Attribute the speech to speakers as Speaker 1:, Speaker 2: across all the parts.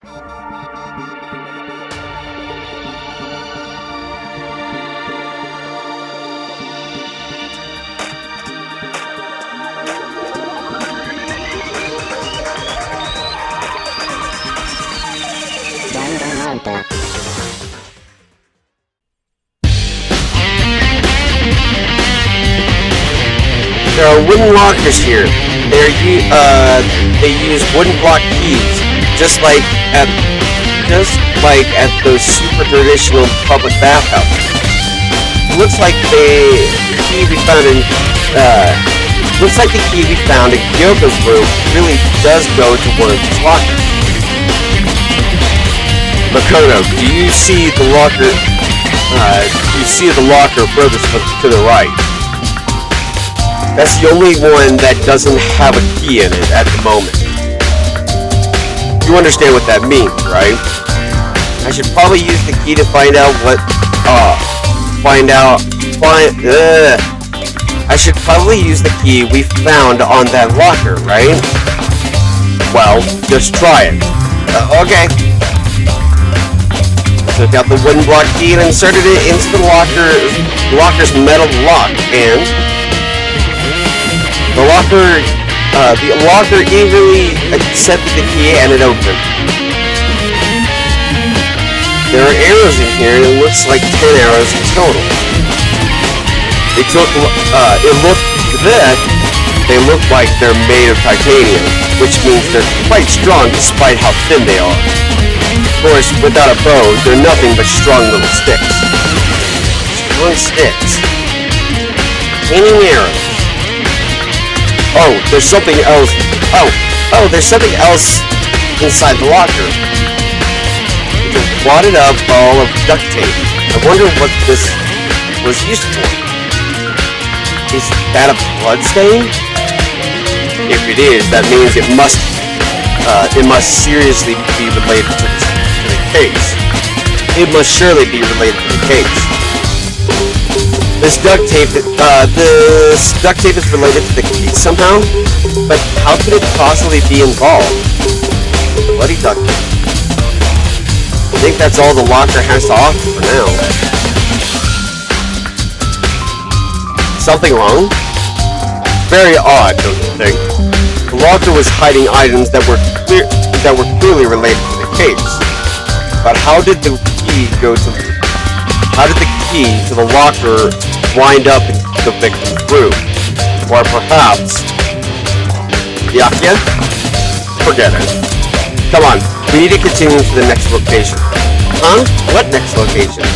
Speaker 1: Danganronpa.
Speaker 2: There are wooden lockers here. They use wooden block keys, just like at those super traditional public bathhouses. Looks like the key we found in Kyoko's room really does go to one of these lockers. Makoto, do you see the locker? Furthest to the right? That's the only one that doesn't have a key in it at the moment. You understand what that means, right? I should probably use the key to find out I should probably use the key we found on that locker, right? Well, just try it. Okay. Took out the wooden block key and inserted it into the locker's metal lock, and the locker eagerly accepted the key and it opened. There are arrows in here, and it looks like 10 arrows in total. They look like they're made of titanium, which means they're quite strong despite how thin they are. Of course, without a bow, they're nothing but strong little sticks. Strong sticks. Aiming arrows. Oh, there's something else. Oh, there's something else inside the locker. It's a wadded up ball of duct tape. I wonder what this was used for. Is that a blood stain? If it is, that means it must seriously be related to the case. It must surely be related to the case. This duct tape is related to the case somehow, but how could it possibly be involved? Bloody duct tape. I think that's all the locker has to offer for now. Something wrong? Very odd, don't you think? The locker was hiding items that were clearly related to the case. But how did the key to the locker wind up in the victim's room? Or perhaps Byakuya? Forget it. Come on, we need to continue to the next location. Huh? What next location?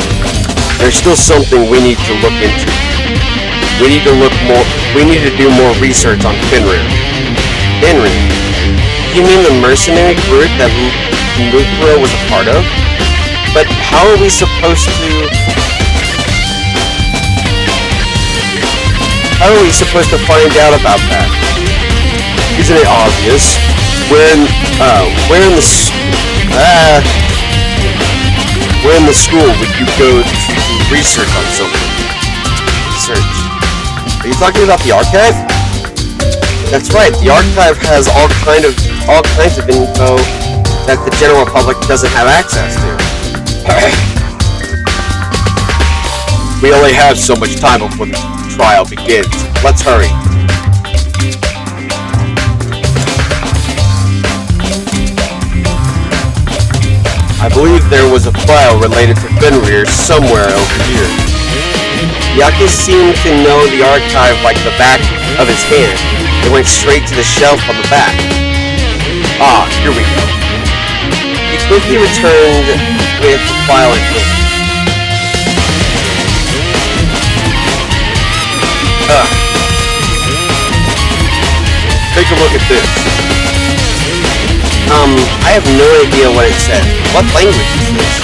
Speaker 2: There's still something we need to look into. We need to do more research on Fenrir. Fenrir? You mean the mercenary group that Monokuma was a part of? But how are we supposed to find out about that? Isn't it obvious? We're in the school when you go to do research on something. Research? Are you talking about the archive? That's right, the archive has all kinds of info that the general public doesn't have access to. We only have so much time before the trial begins. Let's hurry. I believe there was a file related to Fenrir somewhere over here. Byakuya seemed to know the archive like the back of his hand. It went straight to the shelf on the back. Ah, here we go. He quickly returned with the file in hand. Take a look at this. I have no idea what it says. What language is this?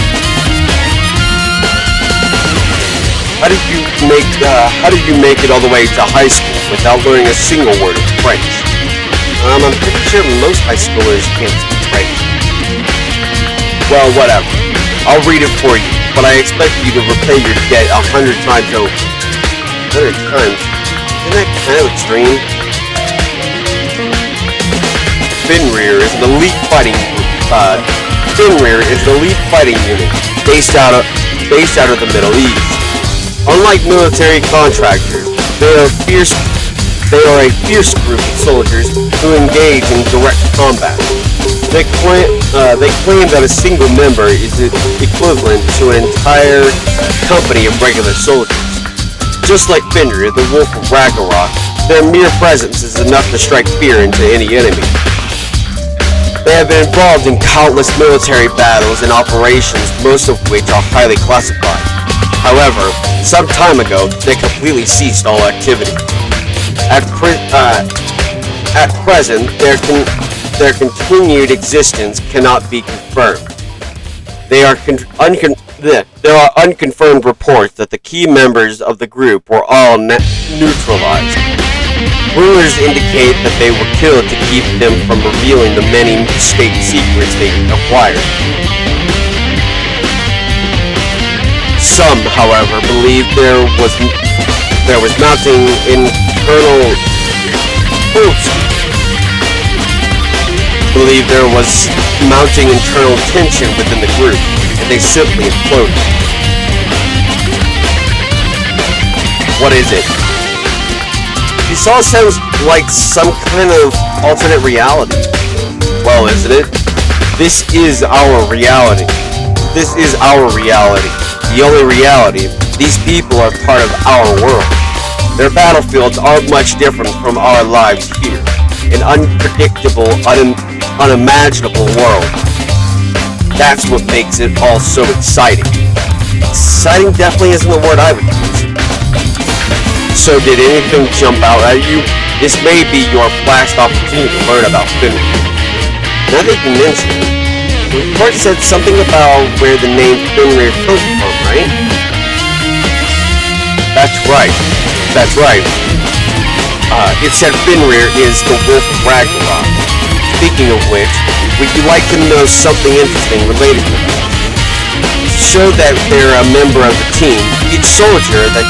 Speaker 2: How did you make it all the way to high school without learning a single word of French? I'm pretty sure most high schoolers can't speak French. Well, whatever. I'll read it for you, but I expect you to repay your debt 100 times over. 100 times? Isn't that kind of extreme? Fenrir is an elite fighting Fenrir is the elite fighting unit based out of the Middle East. Unlike military contractors, they are a fierce group of soldiers who engage in direct combat. They claim that a single member is equivalent to an entire company of regular soldiers. Just like Fenrir, the Wolf of Ragnarok, their mere presence is enough to strike fear into any enemy. They have been involved in countless military battles and operations, most of which are highly classified. However, some time ago, they completely ceased all activity. At present, their continued existence cannot be confirmed. There are unconfirmed reports that the key members of the group were all neutralized. Rumors indicate that they were killed to keep them from revealing the many state secrets they acquired. Some, however, believe there was mounting internal tension within the group, and they simply imploded. What is it? This all sounds like some kind of alternate reality. Well, isn't it? This is our reality. This is our reality. The only reality. These people are part of our world. Their battlefields are much different from our lives here. An unpredictable, unimaginable world. That's what makes it all so exciting. Exciting definitely isn't the word I would use. So did anything jump out at you? This may be your last opportunity to learn about Fenrir. Now that you mention it, the report said something about where the name Fenrir comes from, right? That's right. It said Fenrir is the Wolf of Ragnarok. Speaking of which, would you like to know something interesting related to them? To show that they're a member of the team, each soldier that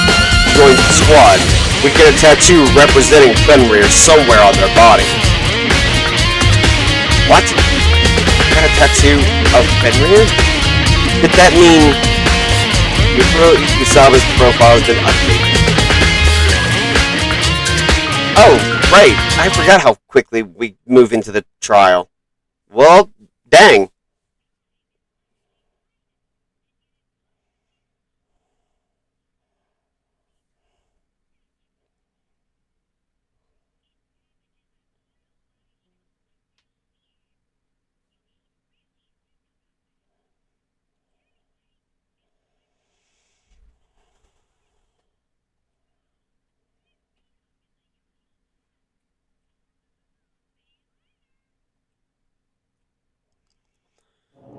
Speaker 2: joins the squad would get a tattoo representing Fenrir somewhere on their body. What? Got a tattoo of Fenrir? Did that mean Yusaba's profile has been updated? Oh, right. I forgot how quickly we move into the trial. Well, dang.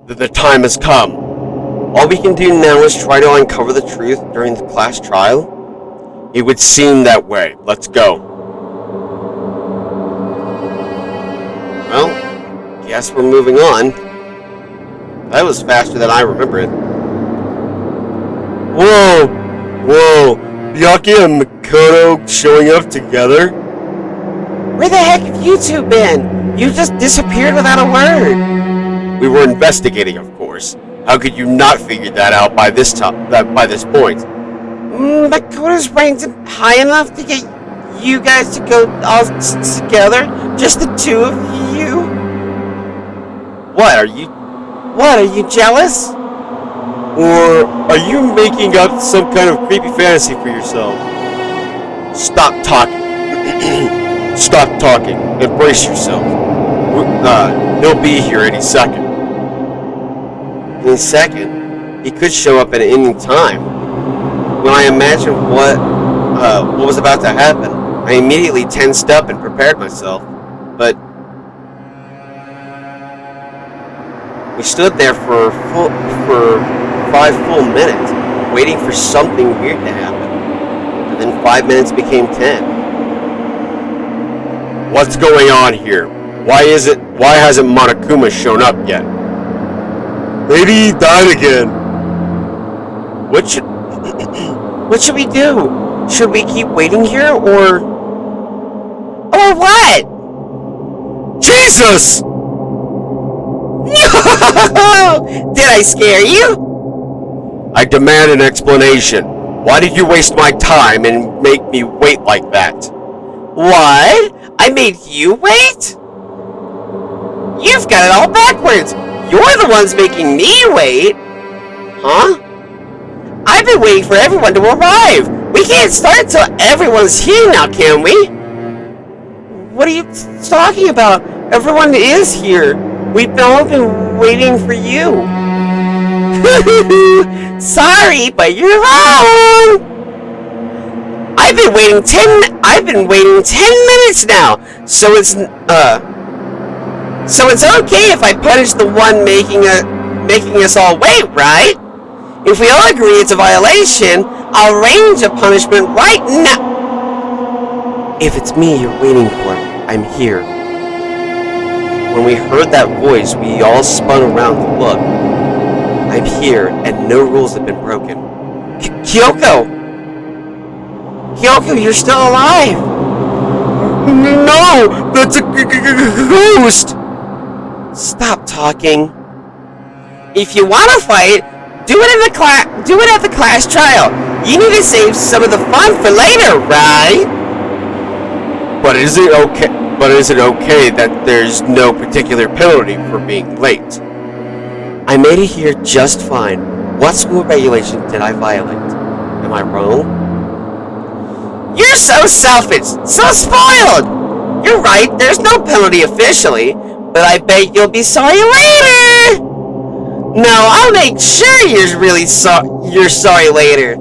Speaker 2: The time has come. All we can do now is try to uncover the truth during the class trial? It would seem that way. Let's go. Well, guess we're moving on. That was faster than I remember it. Whoa! Byakuya and Makoto showing up together? Where the heck have you two been? You just disappeared without a word. We were investigating, of course. How could you not figure that out by this point? Makoto's ranked high enough to get you guys to go all together? Just the two of you? What, are you jealous? Or are you making up some kind of creepy fantasy for yourself? Stop talking. Stop talking. Embrace yourself. He'll be here any second. Any second? He could show up at any time. When I imagined what was about to happen, I immediately tensed up and prepared myself. But we stood there for 5 full minutes, waiting for something weird to happen. And then 5 minutes became 10. What's going on here? Why hasn't Monokuma shown up yet? Maybe he died again. What should we do? Should we keep waiting here, or what? Jesus! No!
Speaker 3: Did I scare you?
Speaker 2: I demand an explanation. Why did you waste my time and make me wait like that?
Speaker 3: What? I made you wait? You've got it all backwards. You're the ones making me wait. Huh? I've been waiting for everyone to arrive. We can't start until everyone's here now, can we? What are you talking about? Everyone is here. We've all been waiting for you. Sorry, but you're wrong. I've been waiting 10 minutes now. So it's okay if I punish the one making us all wait, right? If we all agree it's a violation, I'll arrange a punishment right now.
Speaker 2: If it's me you're waiting for, I'm here. When we heard that voice, we all spun around to look. I'm here, and no rules have been broken.
Speaker 3: Kyoko! Kyoko, you're still alive!
Speaker 2: No! That's a ghost!
Speaker 3: Stop talking. If you want to fight, do it at the class trial. You need to save some of the fun for later, right?
Speaker 2: But is it okay that there's no particular penalty for being late?
Speaker 3: I made it here just fine. What school regulation did I violate? Am I wrong? You're so selfish, so spoiled! You're right, there's no penalty officially, but I bet you'll be sorry later! No, I'll make sure you're sorry later.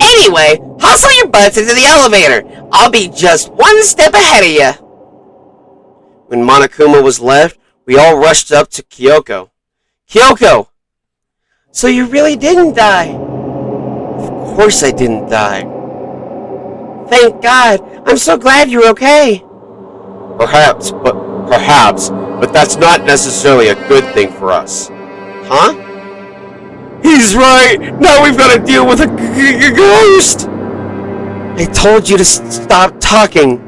Speaker 3: Anyway, hustle your butts into the elevator. I'll be just one step ahead of you.
Speaker 2: When Monokuma was left, we all rushed up to Kyoko. Kyoko!
Speaker 3: So you really didn't die?
Speaker 2: Of course I didn't die.
Speaker 3: Thank God. I'm so glad you're okay.
Speaker 2: Perhaps, but that's not necessarily a good thing for us.
Speaker 3: Huh?
Speaker 2: He's right! Now we've got to deal with a ghost!
Speaker 3: I told you to stop talking.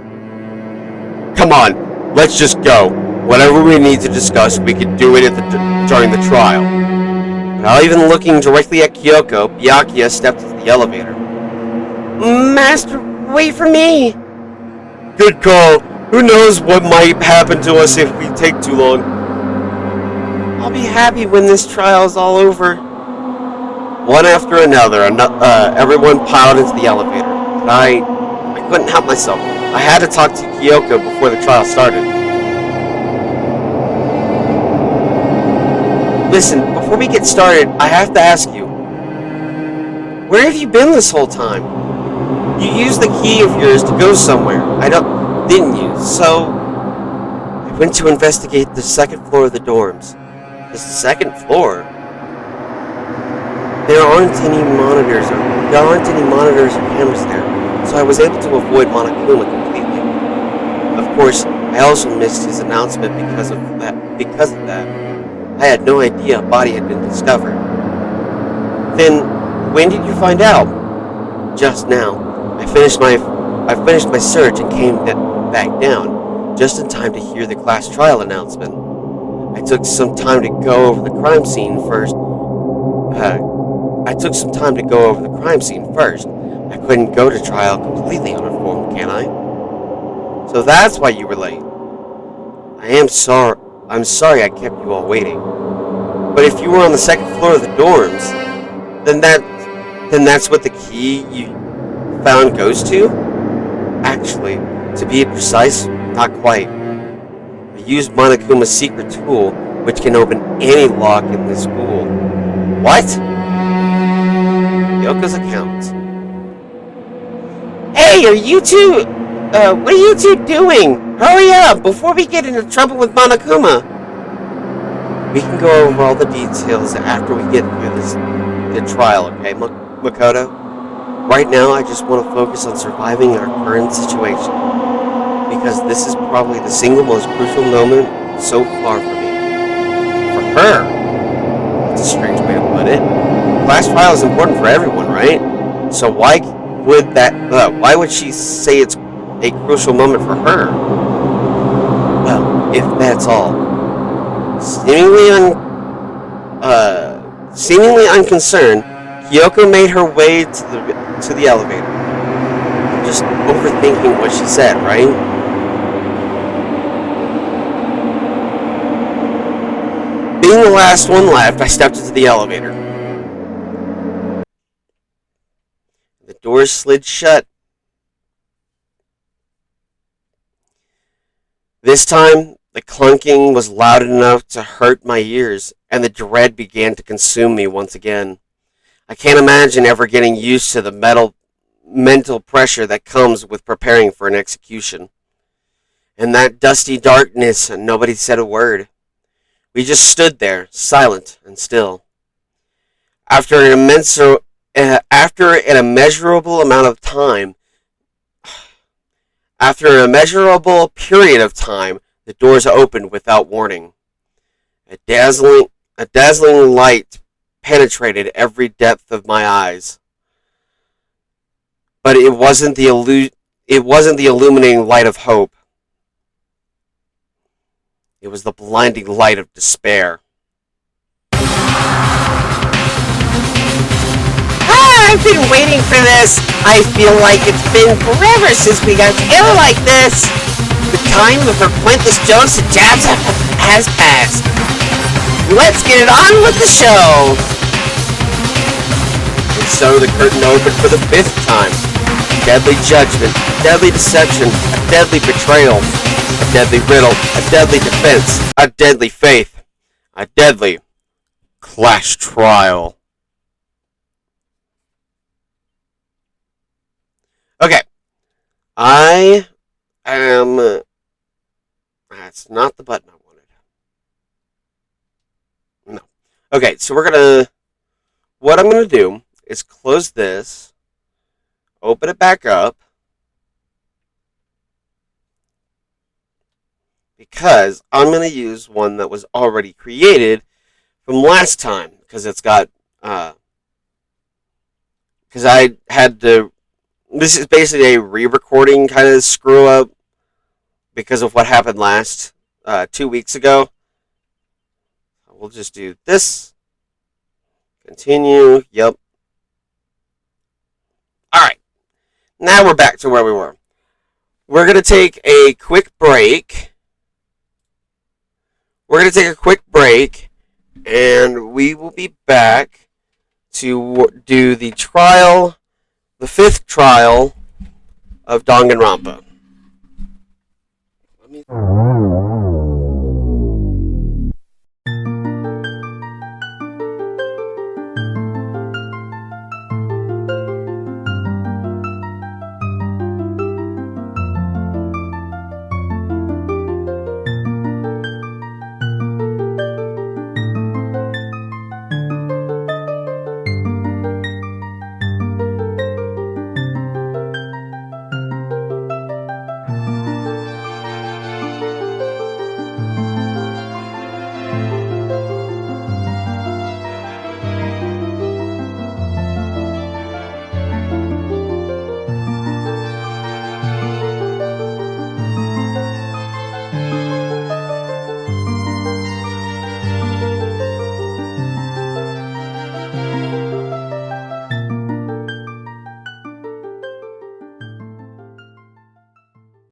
Speaker 2: Come on, let's just go. Whatever we need to discuss, we can do it during the trial.
Speaker 3: Without even looking directly at Kyoko, Byakuya stepped into the elevator. Master, wait for me!
Speaker 2: Good call. Who knows what might happen to us if we take too long.
Speaker 3: I'll be happy when this trial's all over.
Speaker 2: One after another, everyone piled into the elevator. And I couldn't help myself. I had to talk to Kyoko before the trial started.
Speaker 3: Listen, before we get started, I have to ask you. Where have you been this whole time? You used the key of yours to go somewhere. Didn't you? So, I went to investigate the second floor of the dorms.
Speaker 2: The second floor?
Speaker 3: There aren't any monitors or cameras there, so I was able to avoid Monokuma completely. Of course, I also missed his announcement because of that. I had no idea a body had been discovered. Then, when did you find out? Just now. I finished my search and came back down, just in time to hear the class trial announcement. I took some time to go over the crime scene first. I couldn't go to trial completely uninformed, can I?
Speaker 2: So that's why you were late.
Speaker 3: I'm sorry I kept you all waiting. But if you were on the second floor of the dorms, then that's what the key you found goes to? Actually, to be precise, not quite. I used Monokuma's secret tool, which can open any lock in the school.
Speaker 2: What?
Speaker 3: Kyoko's account. Hey, what are you two doing? Hurry up, before we get into trouble with Monokuma. We can go over all the details after we get through the trial, okay, Makoto? Right now, I just want to focus on surviving our current situation, because this is probably the single most crucial moment so far for me.
Speaker 2: For her?
Speaker 3: That's a strange way to put it. Class trial is important for everyone, right? So why would she say it's a crucial moment for her? Well, if that's all. Seemingly unconcerned, Kyoko made her way to the elevator. I'm just overthinking what she said, right? Being the last one left, I stepped into the elevator. The doors slid shut. This time, the clunking was loud enough to hurt my ears, and the dread began to consume me once again. I can't imagine ever getting used to the mental pressure that comes with preparing for an execution. In that dusty darkness, nobody said a word. We just stood there, silent and still. After an immeasurable amount of time, after an immeasurable period of time, the doors opened without warning. A dazzling light penetrated every depth of my eyes. But it wasn't the illuminating light of hope. It was the blinding light of despair. I've been waiting for this. I feel like it's been forever since we got together like this. The time of her pointless jokes and jabs has passed. Let's get it on with the show. And so the curtain opened for the 5th time. A deadly judgment, a deadly deception, a deadly betrayal, a deadly riddle, a deadly defense, a deadly faith, a deadly clash trial. Okay, I am, that's not the button I wanted. No. Okay, so what I'm going to do is close this, open it back up, because I'm going to use one that was already created from last time, because it's got, because I had to. This is basically a re-recording kind of screw up because of what happened last 2 weeks ago. We'll just do this. Continue. Yep. Alright. Now we're back to where we were. We're going to take a quick break. And we will be back to do the trial. The 5th trial of Danganronpa.